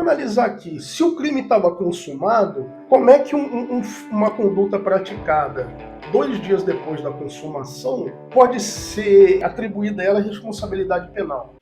analisar aqui, se o crime estava consumado, como é que uma conduta praticada 2 dias depois da consumação pode ser atribuída a ela responsabilidade penal?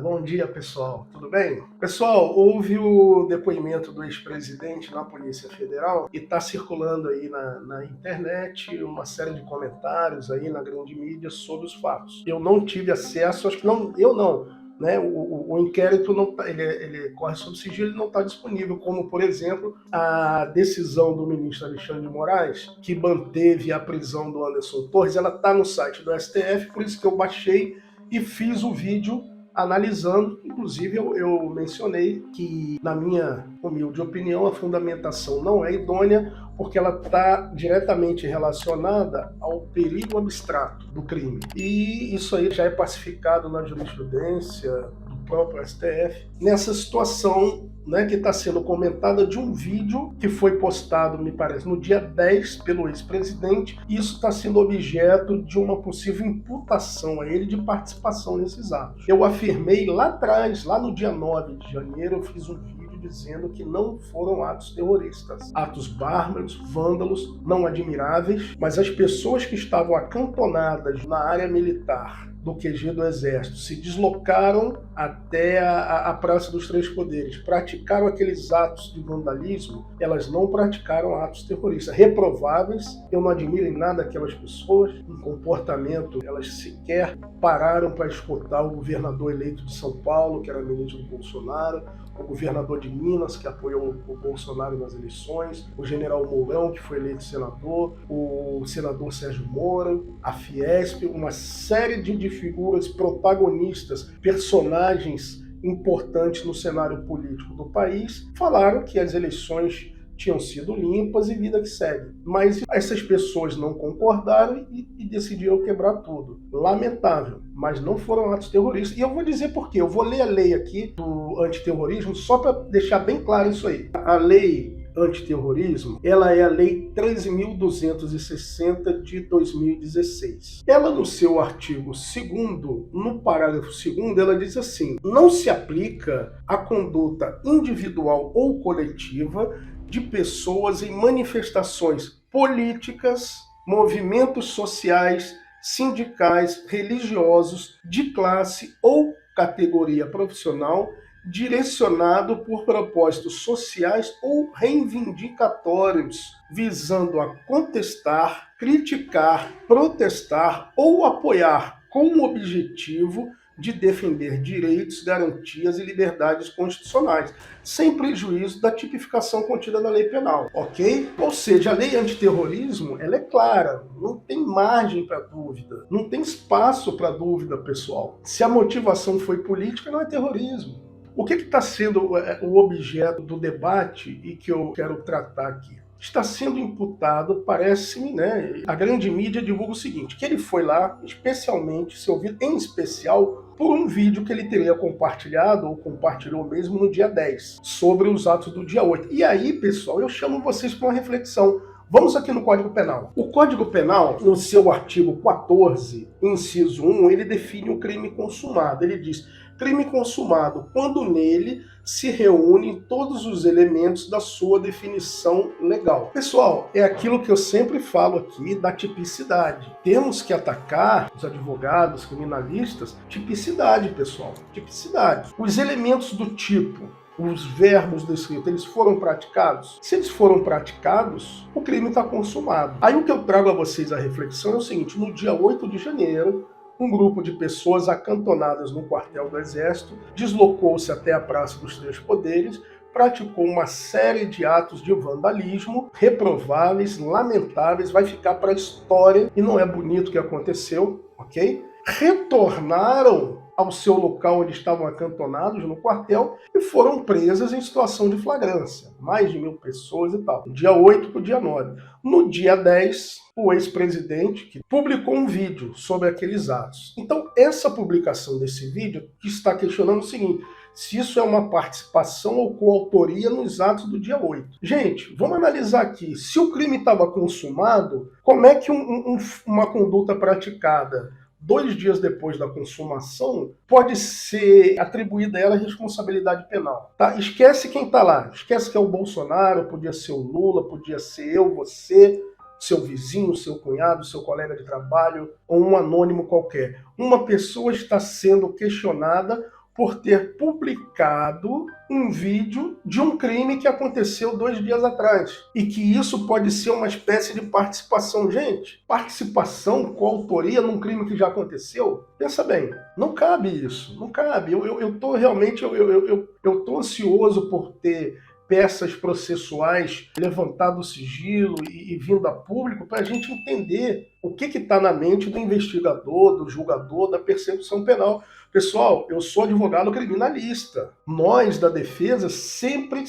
Bom dia, pessoal. Tudo bem? Pessoal, houve o depoimento do ex-presidente na Polícia Federal e está circulando aí na internet uma série de comentários aí na grande mídia sobre os fatos. Eu não tive acesso, acho que não, eu não, né? O inquérito não tá, ele corre sob sigilo, ele não está disponível, como, por exemplo, a decisão do ministro Alexandre de Moraes, que manteve a prisão do Anderson Torres, ela está no site do STF, por isso que eu baixei e fiz o vídeo analisando. Inclusive eu mencionei que, na minha humilde opinião, a fundamentação não é idônea porque ela está diretamente relacionada ao perigo abstrato do crime. E isso aí já é pacificado na jurisprudência do próprio STF, nessa situação, né, que está sendo comentada de um vídeo que foi postado, me parece, no dia 10 pelo ex-presidente. Isso está sendo objeto de uma possível imputação a ele de participação nesses atos. Eu afirmei lá atrás, lá no dia 9 de janeiro, eu fiz um vídeo dizendo que não foram atos terroristas, atos bárbaros, vândalos, não admiráveis, mas as pessoas que estavam acantonadas na área militar do QG do Exército se deslocaram até a Praça dos Três Poderes, praticaram aqueles atos de vandalismo, elas não praticaram atos terroristas, reprováveis. Eu não admiro em nada aquelas pessoas, em comportamento, elas sequer pararam para escutar o governador eleito de São Paulo, que era ministro do Bolsonaro, o governador de Minas, que apoiou o Bolsonaro nas eleições, o general Mourão, que foi eleito senador, o senador Sérgio Moro, a Fiesp, uma série de figuras protagonistas, personagens importantes no cenário político do país, falaram que as eleições tinham sido limpas e vida que segue. Mas essas pessoas não concordaram e decidiram quebrar tudo. Lamentável, mas não foram atos terroristas. E eu vou dizer por quê. Eu vou ler a lei aqui do antiterrorismo só para deixar bem claro isso aí. A lei antiterrorismo, ela é a Lei 13.260 de 2016. Ela, no seu artigo 2º, no parágrafo 2º, ela diz assim: não se aplica a conduta individual ou coletiva de pessoas em manifestações políticas, movimentos sociais, sindicais, religiosos, de classe ou categoria profissional, direcionado por propósitos sociais ou reivindicatórios, visando a contestar, criticar, protestar ou apoiar com o objetivo de defender direitos, garantias e liberdades constitucionais, sem prejuízo da tipificação contida na lei penal, ok? Ou seja, a lei antiterrorismo, ela é clara, não tem margem para dúvida, não tem espaço para dúvida, pessoal. Se a motivação foi política, não é terrorismo. O que está sendo o objeto do debate e que eu quero tratar aqui? Está sendo imputado, parece-me, né? A grande mídia divulga o seguinte, que ele foi lá, especialmente, se ouvido em especial, por um vídeo que ele teria compartilhado, ou compartilhou mesmo no dia 10, sobre os atos do dia 8. E aí, pessoal, eu chamo vocês para uma reflexão. Vamos aqui no Código Penal. O Código Penal, no seu artigo 14, inciso 1, ele define o crime consumado. Ele diz: crime consumado quando nele se reúnem todos os elementos da sua definição legal. Pessoal, é aquilo que eu sempre falo aqui da tipicidade. Temos que atacar, os advogados, criminalistas, tipicidade, pessoal. Tipicidade. Os elementos do tipo, os verbos descritos, eles foram praticados? Se eles foram praticados, o crime está consumado. Aí o que eu trago a vocês a reflexão é o seguinte: no dia 8 de janeiro, um grupo de pessoas acantonadas no quartel do Exército deslocou-se até a Praça dos Três Poderes, praticou uma série de atos de vandalismo reprováveis, lamentáveis, vai ficar para a história e não é bonito o que aconteceu, ok? Retornaram ao seu local onde estavam acantonados, no quartel, e foram presas em situação de flagrância. Mais de 1.000 pessoas e tal. Do dia 8 para o dia 9. No dia 10, o ex-presidente que publicou um vídeo sobre aqueles atos. Então, essa publicação desse vídeo está questionando o seguinte: se isso é uma participação ou coautoria nos atos do dia 8. Gente, vamos analisar aqui. Se o crime estava consumado, como é que uma conduta praticada 2 dias depois da consumação pode ser atribuída a ela responsabilidade penal? Tá? Esquece quem está lá. Esquece que é o Bolsonaro, podia ser o Lula, podia ser eu, você, seu vizinho, seu cunhado, seu colega de trabalho ou um anônimo qualquer. Uma pessoa está sendo questionada por ter publicado um vídeo de um crime que aconteceu 2 dias atrás. E que isso pode ser uma espécie de participação. Gente, participação, coautoria num crime que já aconteceu? Pensa bem, não cabe isso, não cabe. Eu tô realmente, eu tô ansioso por ter peças processuais levantado o sigilo e vindo a público para a gente entender o que está na mente do investigador, do julgador, da persecução penal. Pessoal, eu sou advogado criminalista. Nós, da defesa, sempre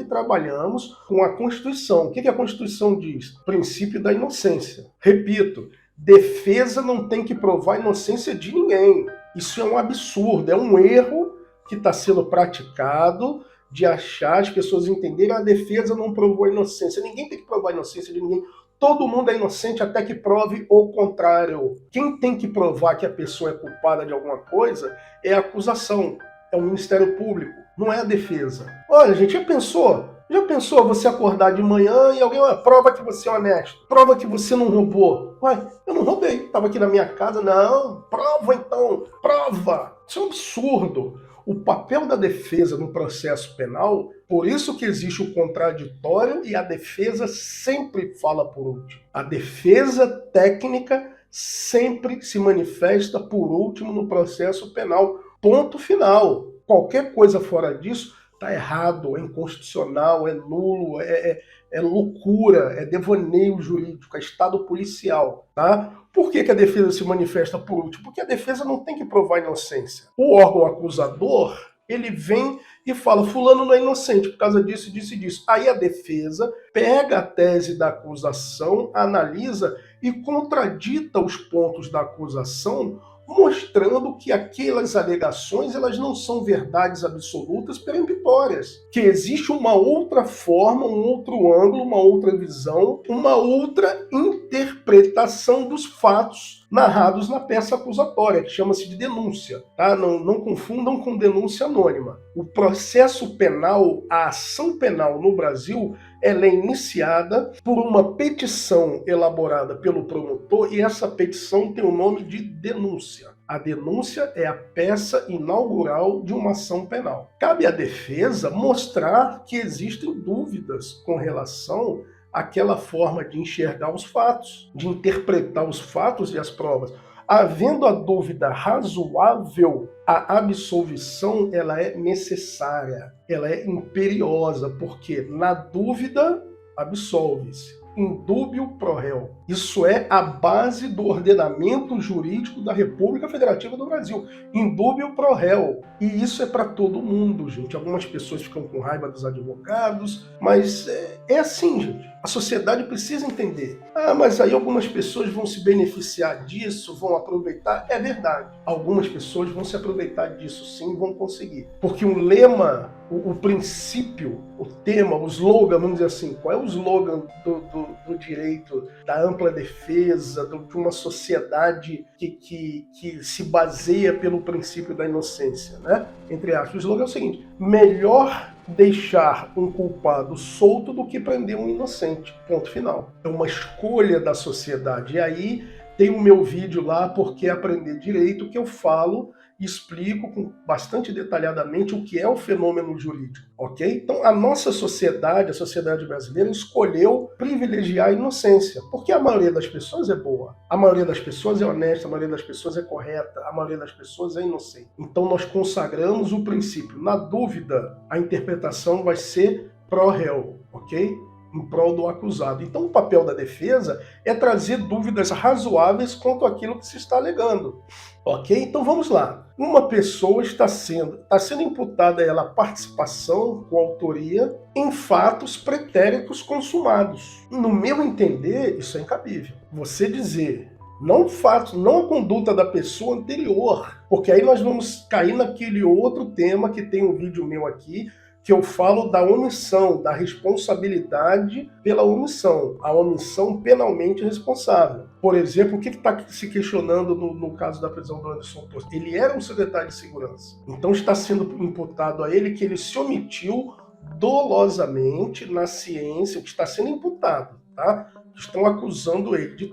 trabalhamos com a Constituição. O que a Constituição diz? Princípio da inocência. Repito, defesa não tem que provar a inocência de ninguém. Isso é um absurdo, é um erro que está sendo praticado de achar, as pessoas entenderem, a defesa não provou a inocência. Ninguém tem que provar a inocência de ninguém. Todo mundo é inocente até que prove o contrário. Quem tem que provar que a pessoa é culpada de alguma coisa é a acusação, é o Ministério Público, não é a defesa. Olha, gente, já pensou você acordar de manhã e alguém, prova que você é honesto, prova que você não roubou. Ué, eu não roubei, estava aqui na minha casa. Não, prova então, prova. Isso é um absurdo. O papel da defesa no processo penal, por isso que existe o contraditório e a defesa sempre fala por último. A defesa técnica sempre se manifesta por último no processo penal. Ponto final. Qualquer coisa fora disso está errado, é inconstitucional, é nulo, é loucura, é devaneio jurídico, é estado policial, tá? Por que a defesa se manifesta por último? Porque a defesa não tem que provar a inocência. O órgão acusador, ele vem e fala, fulano não é inocente por causa disso, disso e disso. Aí a defesa pega a tese da acusação, analisa e contradita os pontos da acusação, mostrando que aquelas alegações elas não são verdades absolutas peremptórias, que existe uma outra forma, um outro ângulo, uma outra visão, uma outra interpretação dos fatos narrados na peça acusatória, que chama-se de denúncia. Tá? Não confundam com denúncia anônima. O processo penal, a ação penal no Brasil, ela é iniciada por uma petição elaborada pelo promotor e essa petição tem o nome de denúncia. A denúncia é a peça inaugural de uma ação penal. Cabe à defesa mostrar que existem dúvidas com relação àquela forma de enxergar os fatos, de interpretar os fatos e as provas. Havendo a dúvida razoável, a absolvição ela é necessária, ela é imperiosa, porque na dúvida absolve-se. Indúbio pro réu. Isso é a base do ordenamento jurídico da República Federativa do Brasil. Indúbio pro réu. E isso é para todo mundo, gente. Algumas pessoas ficam com raiva dos advogados, mas é assim, gente. A sociedade precisa entender. Mas aí algumas pessoas vão se beneficiar disso, vão aproveitar. É verdade. Algumas pessoas vão se aproveitar disso, sim, vão conseguir. Porque o lema, o princípio, o tema, o slogan, vamos dizer assim, qual é o slogan do direito, da ampla defesa, de uma sociedade que se baseia pelo princípio da inocência, né? Entre aspas, o slogan é o seguinte: melhor deixar um culpado solto do que prender um inocente. Ponto final. É uma escolha da sociedade. E aí tem o meu vídeo lá, Por que Aprender Direito, que eu falo e explico bastante detalhadamente o que é o fenômeno jurídico, ok? Então a nossa sociedade, a sociedade brasileira, escolheu privilegiar a inocência, porque a maioria das pessoas é boa, a maioria das pessoas é honesta, a maioria das pessoas é correta, a maioria das pessoas é inocente. Então nós consagramos o princípio. Na dúvida, a interpretação vai ser pró réu, ok? Em prol do acusado. Então o papel da defesa é trazer dúvidas razoáveis quanto àquilo que se está alegando. Ok? Então vamos lá. Uma pessoa está sendo imputada a ela participação com autoria em fatos pretéritos consumados. No meu entender, isso é incabível. Você dizer, não o fato, não a conduta da pessoa anterior, porque aí nós vamos cair naquele outro tema que tem um vídeo meu aqui, que eu falo da omissão, da responsabilidade pela omissão, a omissão penalmente responsável. Por exemplo, o que está se questionando no caso da prisão do Anderson Torres? Ele era um secretário de segurança, então está sendo imputado a ele que ele se omitiu dolosamente na ciência, o que está sendo imputado, tá? Estão acusando ele de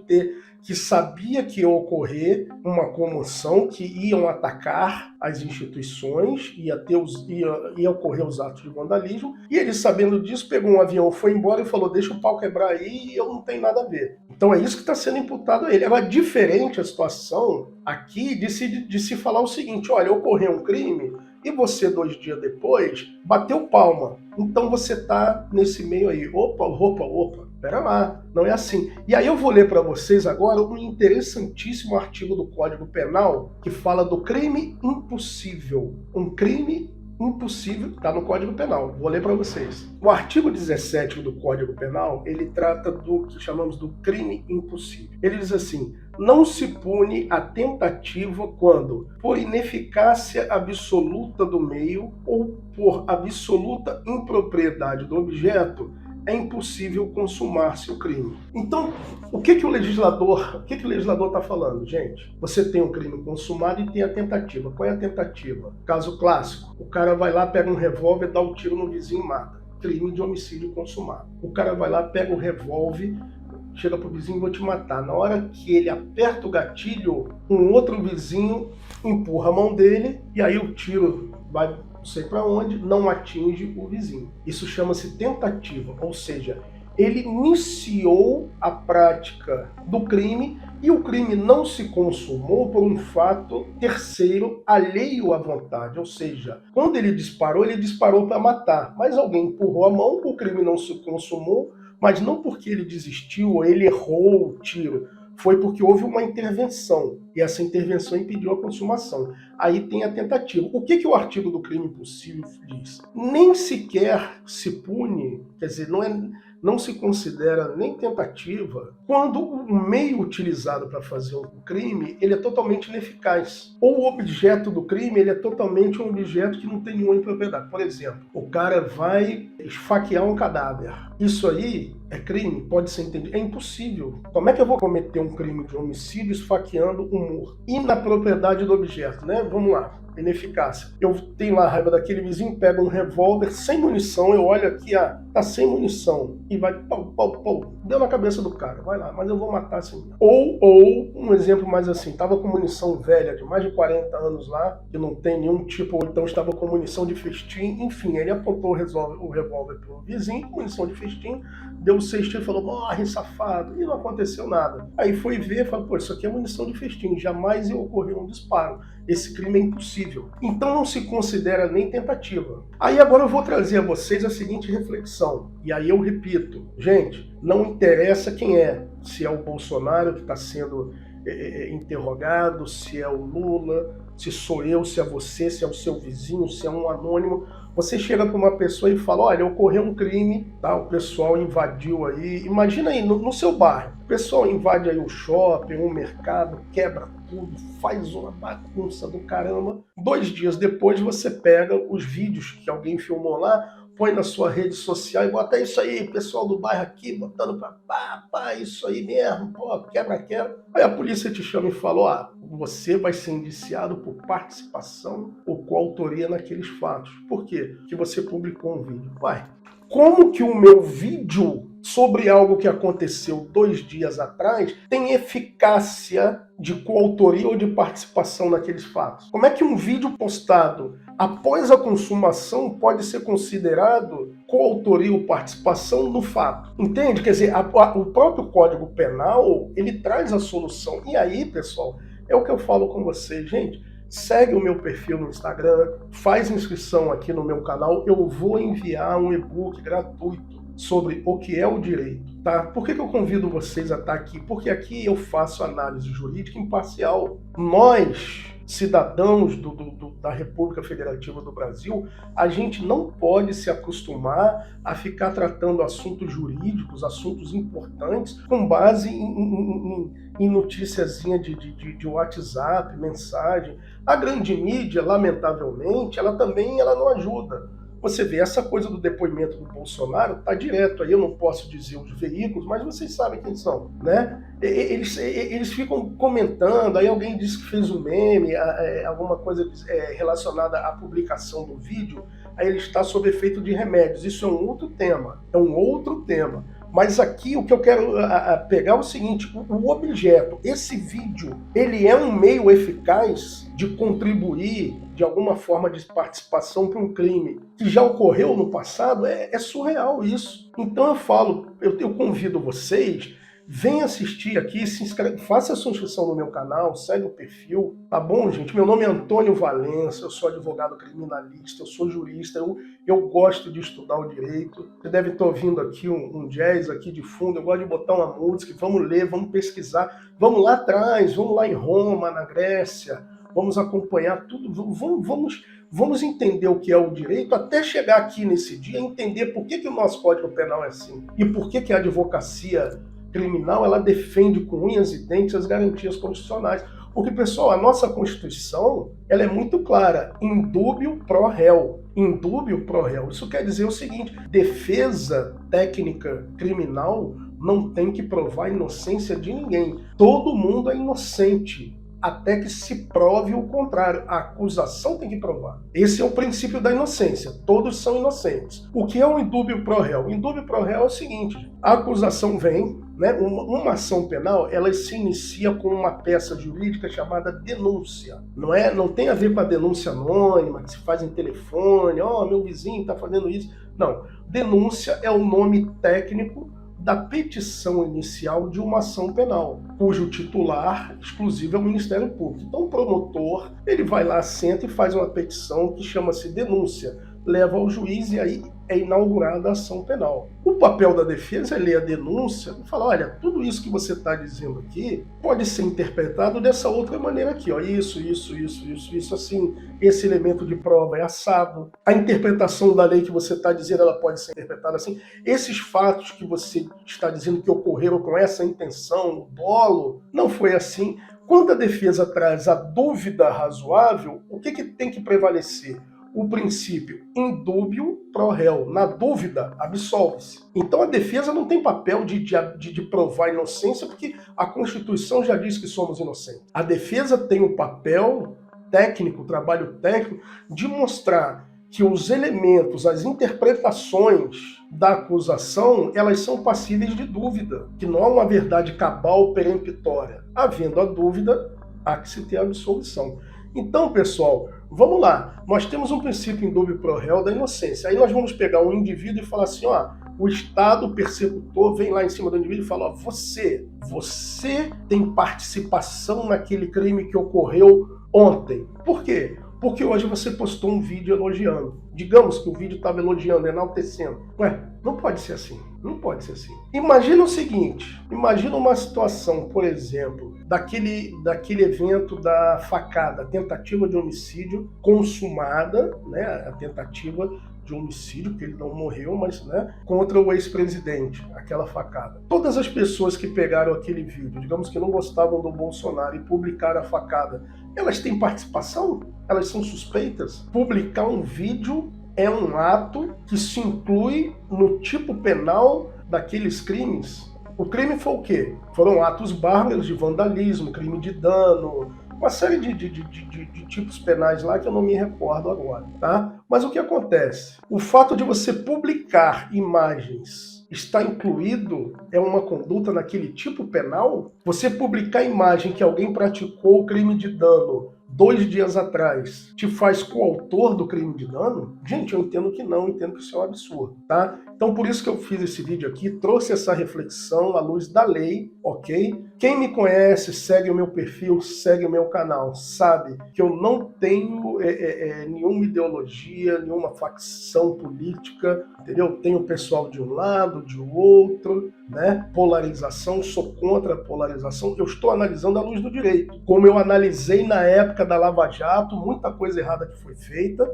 que sabia que ia ocorrer uma comoção, que iam atacar as instituições, ia ocorrer os atos de vandalismo, e ele, sabendo disso, pegou um avião, foi embora e falou, deixa o pau quebrar aí e eu não tenho nada a ver. Então é isso que está sendo imputado a ele. Era diferente a situação aqui de se falar o seguinte, olha, ocorreu um crime, e você, 2 dias depois, bateu palma. Então você está nesse meio aí. Opa, pera lá, não é assim. E aí eu vou ler para vocês agora um interessantíssimo artigo do Código Penal que fala do crime impossível. Um crime impossível está no Código Penal. Vou ler para vocês. O artigo 17 do Código Penal, ele trata do que chamamos do crime impossível. Ele diz assim, não se pune a tentativa quando, por ineficácia absoluta do meio ou por absoluta impropriedade do objeto, é impossível consumar-se o crime. Então, o que o legislador está falando, gente? Você tem um crime consumado e tem a tentativa. Qual é a tentativa? Caso clássico, o cara vai lá, pega um revólver, dá um tiro no vizinho e mata. Crime de homicídio consumado. O cara vai lá, pega um revólver, chega pro vizinho e vou te matar. Na hora que ele aperta o gatilho, um outro vizinho empurra a mão dele e aí o tiro vai não sei para onde, não atinge o vizinho. Isso chama-se tentativa, ou seja, ele iniciou a prática do crime e o crime não se consumou por um fato terceiro alheio à vontade, ou seja, quando ele disparou para matar, mas alguém empurrou a mão, o crime não se consumou, mas não porque ele desistiu ou ele errou o tiro, foi porque houve uma intervenção, e essa intervenção impediu a consumação. Aí tem a tentativa. O que o artigo do crime impossível diz? Nem sequer se pune, quer dizer, não se considera nem tentativa quando o meio utilizado para fazer um crime ele é totalmente ineficaz. Ou o objeto do crime ele é totalmente um objeto que não tem nenhuma impropriedade. Por exemplo, o cara vai esfaquear um cadáver. Isso aí é crime? Pode ser entendido? É impossível. Como é que eu vou cometer um crime de homicídio esfaqueando um morto? E na propriedade do objeto, né? Vamos lá. Ineficácia. Eu tenho lá a raiva daquele vizinho, pega um revólver sem munição, eu olho aqui, tá sem munição, e vai, pau, deu na cabeça do cara, vai lá, mas eu vou matar assim. Ou um exemplo mais assim, tava com munição velha, de mais de 40 anos lá, que não tem nenhum tipo, ou então estava com munição de festim, enfim, ele apontou o revólver pro vizinho, munição de festim, deu 6 tiros e falou, morre, safado, e não aconteceu nada. Aí foi ver, falou, pô, isso aqui é munição de festim, jamais ia ocorrer um disparo. Esse crime é impossível. Então não se considera nem tentativa. Aí agora eu vou trazer a vocês a seguinte reflexão. E aí eu repito, gente, não interessa quem é. Se é o Bolsonaro que está sendo interrogado, se é o Lula, se sou eu, se é você, se é o seu vizinho, se é um anônimo. Você chega para uma pessoa e fala, olha, ocorreu um crime, tá? O pessoal invadiu aí, imagina aí, no seu bairro, o pessoal invade aí o shopping, um mercado, quebra tudo, faz uma bagunça do caramba. 2 dias depois você pega os vídeos que alguém filmou lá, põe na sua rede social e bota isso aí, pessoal do bairro aqui, botando pra pá, isso aí mesmo, pô, quebra. Aí a polícia te chama e fala, você vai ser indiciado por participação ou coautoria naqueles fatos. Por quê? Porque você publicou um vídeo. Como que o meu vídeo sobre algo que aconteceu 2 dias atrás tem eficácia de coautoria ou de participação naqueles fatos? Como é que um vídeo postado após a consumação pode ser considerado coautoria ou participação no fato? Entende? Quer dizer, o próprio Código Penal, ele traz a solução. E aí, pessoal, é o que eu falo com vocês, gente. Segue o meu perfil no Instagram, faz inscrição aqui no meu canal, eu vou enviar um e-book gratuito sobre o que é o direito. tá? Por que eu convido vocês a estar aqui? Porque aqui eu faço análise jurídica imparcial. Nós, cidadãos da República Federativa do Brasil, a gente não pode se acostumar a ficar tratando assuntos jurídicos, assuntos importantes, com base em noticiazinha de WhatsApp, mensagem. A grande mídia, lamentavelmente, ela não ajuda. Você vê, essa coisa do depoimento do Bolsonaro está direto aí, eu não posso dizer os veículos, mas vocês sabem quem são, né? Eles ficam comentando, aí alguém diz que fez um meme, alguma coisa relacionada à publicação do vídeo, aí ele está sob efeito de remédios. Isso é um outro tema, Mas aqui o que eu quero pegar é o seguinte, o objeto, esse vídeo, ele é um meio eficaz de contribuir de alguma forma de participação para um crime que já ocorreu no passado. É surreal isso. Então eu falo, eu convido vocês, venha assistir aqui, se inscreve, faça a sua inscrição no meu canal, segue o perfil, tá bom, gente? Meu nome é Antônio Valença, eu sou advogado criminalista, eu sou jurista, eu gosto de estudar o direito. Você deve estar ouvindo aqui um jazz aqui de fundo, eu gosto de botar uma música, vamos ler, vamos pesquisar, vamos lá atrás, vamos lá em Roma, na Grécia, vamos acompanhar tudo, vamos entender o que é o direito até chegar aqui nesse dia, entender por que o nosso Código Penal é assim e por que a advocacia criminal ela defende com unhas e dentes as garantias constitucionais. Porque, pessoal, a nossa Constituição ela é muito clara, indúbio pro réu. Indúbio pro réu. Isso quer dizer o seguinte, defesa técnica criminal não tem que provar a inocência de ninguém. Todo mundo é inocente, até que se prove o contrário. A acusação tem que provar. Esse é o princípio da inocência. Todos são inocentes. O que é um indúbio pro réu? O indúbio pro réu é o seguinte, a acusação vem, né, uma ação penal, ela se inicia com uma peça jurídica chamada denúncia. Não tem a ver com a denúncia anônima, que se faz em telefone, meu vizinho está fazendo isso. Não. Denúncia é o nome técnico da petição inicial de uma ação penal, cujo titular exclusivo é o Ministério Público. Então o promotor, ele vai lá, senta e faz uma petição que chama-se denúncia, leva ao juiz e aí é inaugurada a ação penal. O papel da defesa é ler a denúncia e falar, olha, tudo isso que você está dizendo aqui pode ser interpretado dessa outra maneira aqui, isso assim, esse elemento de prova é assado, a interpretação da lei que você está dizendo, ela pode ser interpretada assim, esses fatos que você está dizendo que ocorreram com essa intenção, o dolo, não foi assim. Quando a defesa traz a dúvida razoável, o que tem que prevalecer? O princípio indúbio pro réu. Na dúvida, absolve-se. Então a defesa não tem papel de provar a inocência, porque a Constituição já diz que somos inocentes. A defesa tem o papel técnico, o trabalho técnico, de mostrar que os elementos, as interpretações da acusação, elas são passíveis de dúvida, que não há uma verdade cabal peremptória. Havendo a dúvida, há que se ter a absolvição. Então, pessoal, vamos lá. Nós temos um princípio indúbio pro réu da inocência. Aí nós vamos pegar um indivíduo e falar assim, o Estado persecutor vem lá em cima do indivíduo e fala, você tem participação naquele crime que ocorreu ontem. Por quê? Porque hoje você postou um vídeo elogiando. Digamos que o vídeo estava elogiando, enaltecendo. Não pode ser assim. Não pode ser assim. Imagina o seguinte, imagina uma situação, por exemplo, daquele evento da facada, tentativa de homicídio consumada, né, a tentativa de homicídio, que ele não morreu, mas contra o ex-presidente, aquela facada. Todas as pessoas que pegaram aquele vídeo, digamos que não gostavam do Bolsonaro e publicaram a facada, elas têm participação? Elas são suspeitas? Publicar um vídeo é um ato que se inclui no tipo penal daqueles crimes. O crime foi o quê? Foram atos bárbaros de vandalismo, crime de dano, uma série de tipos penais lá que eu não me recordo agora, tá? Mas o que acontece? O fato de você publicar imagens está incluído, é uma conduta naquele tipo penal? Você publicar imagem que alguém praticou o crime de dano 2 dias atrás, te faz coautor do crime de dano? Gente, eu entendo que não, entendo que isso é um absurdo, tá? Então por isso que eu fiz esse vídeo aqui, trouxe essa reflexão à luz da lei, ok? Quem me conhece, segue o meu perfil, segue o meu canal, sabe que eu não tenho nenhuma ideologia, nenhuma facção política, entendeu? Tenho pessoal de um lado, de outro, né? Polarização, sou contra a polarização, eu estou analisando à luz do direito. Como eu analisei na época da Lava Jato, muita coisa errada que foi feita.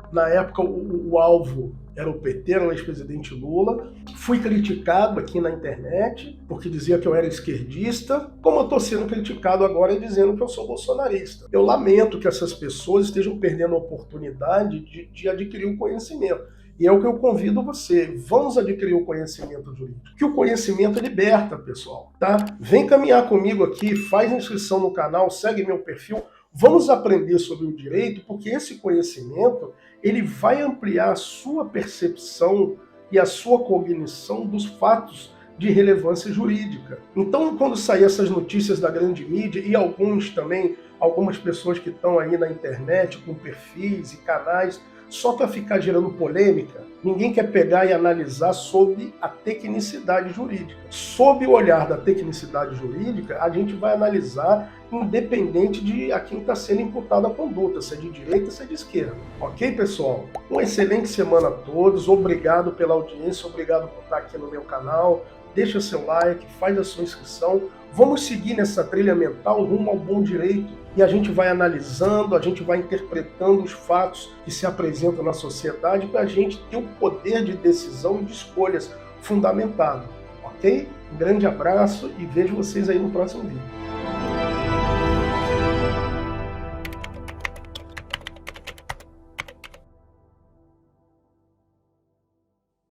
Na época, o alvo era o PT, era o ex-presidente Lula. Fui criticado aqui na internet, porque dizia que eu era esquerdista, como eu estou sendo criticado agora dizendo que eu sou bolsonarista. Eu lamento que essas pessoas estejam perdendo a oportunidade de adquirir o conhecimento. E é o que eu convido você, vamos adquirir o conhecimento jurídico. Que o conhecimento liberta, pessoal, tá? Vem caminhar comigo aqui, faz inscrição no canal, segue meu perfil. Vamos aprender sobre o direito, porque esse conhecimento ele vai ampliar a sua percepção e a sua cognição dos fatos de relevância jurídica. Então, quando sair essas notícias da grande mídia, e algumas pessoas que estão aí na internet com perfis e canais, só para ficar gerando polêmica, ninguém quer pegar e analisar sobre a tecnicidade jurídica. Sob o olhar da tecnicidade jurídica, a gente vai analisar independente de a quem está sendo imputada a conduta, se é de direita, se é de esquerda. Ok, pessoal? Uma excelente semana a todos, obrigado pela audiência, obrigado por estar aqui no meu canal. Deixa seu like, faz a sua inscrição. Vamos seguir nessa trilha mental rumo ao bom direito. E a gente vai analisando, a gente vai interpretando os fatos que se apresentam na sociedade para a gente ter um poder de decisão e de escolhas fundamentado. Ok? Um grande abraço e vejo vocês aí no próximo vídeo.